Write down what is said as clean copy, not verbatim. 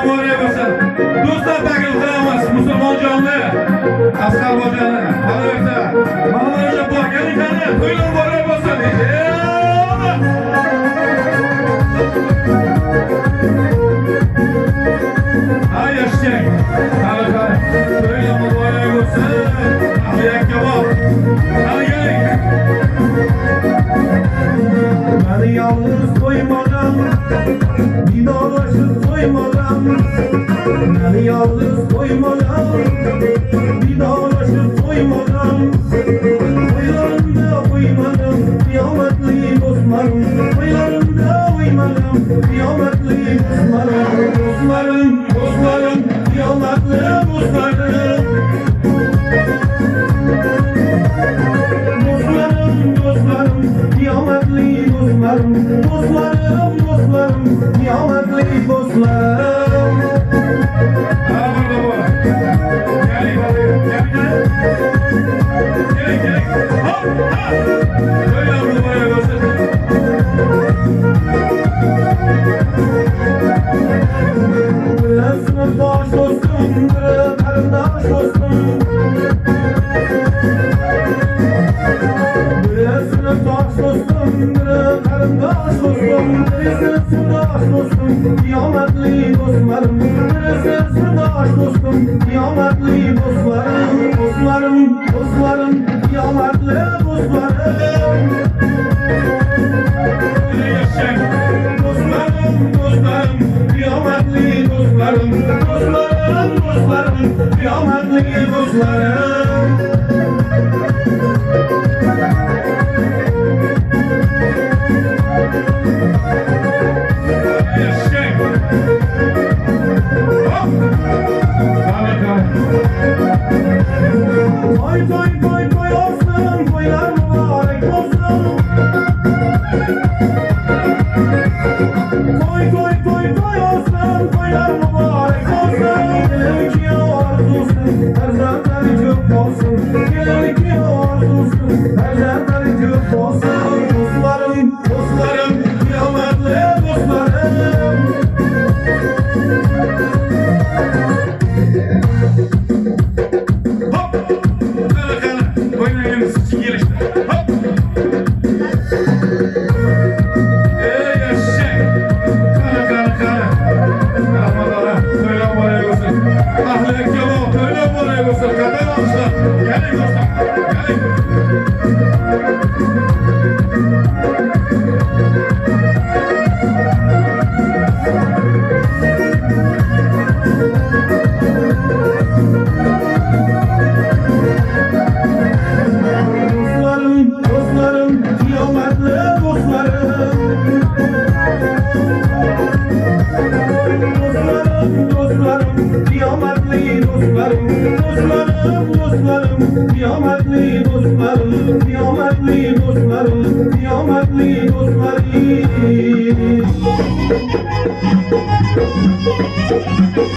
mübarek olsun. Do'stlar taklif qilamiz musulmonjonli Asqar bojani. Qolaversa, Ma'murjon bor, keling qani, to'ylar mübarek olsun. Hay eşek. Qani, to'ylar mübarek olsun. Ahiyak kebab. Qani keling. Beni yalnız koymadan, vidalaşıp koymadan. Beni yalnız koymadan, vidalaşıp koymadan. Koylarımda uymadım, kıyametli dostlarım. Koylarımda uymadım, kıyametli dostlarım. Dostlarım, dostlarım, kıyametli dostlarım. Dostlarım, dostlarım, kıyametli dostlarım. Dostlarım, dostlarım, kıyametli dostlarım. Aman baba. Keling, keling. Hop, ha. To'ylar mübarek olsun. Biri sınıftaş dostum, biri karındaş dostum. Biri sınıftaş dostum, biri karındaş dostum. Birisi sırdaş dostum, kıyametli dostlarım. Birisi sırdaş dostum, kıyametli dostlarım. Dostlarım, dostlarım, kıyametli dostlarım. Eşek. Dostlarım, dostlarım, kıyametli dostlarım. Dostlarım, dostlarım, kıyametli dostlarım. Eşek. Hop. Qani. Toy toy toy toy olsun, toylar mübarek olsun. Toy toy toy toy olsun, toylar mübarek olsun. Gelin ki arzusun, erzakları çok olsun. Gelin ki arzusun, erzakları çok olsun. Dostlarım, dostlarım, kıyametli dostlarım. Hop. Qani. Oynayamiz, siz kelishdi. Hop. Ey eşek. Qani. Rahmatulloh. To'ylar mübarek olsun. Ahiyak kebab, to'ylar mübarek olsun. Qadar olsun. Keling do'stlar. Keling. Dostlarım, dostlarım, kıyametli dostlarım. Dostlarım, dostlarım, kıyametli dostlarım. Dostlarım, dostlarım, kıyametli dostlarım. Kıyametli dostlarım, kıyametli dostlarım.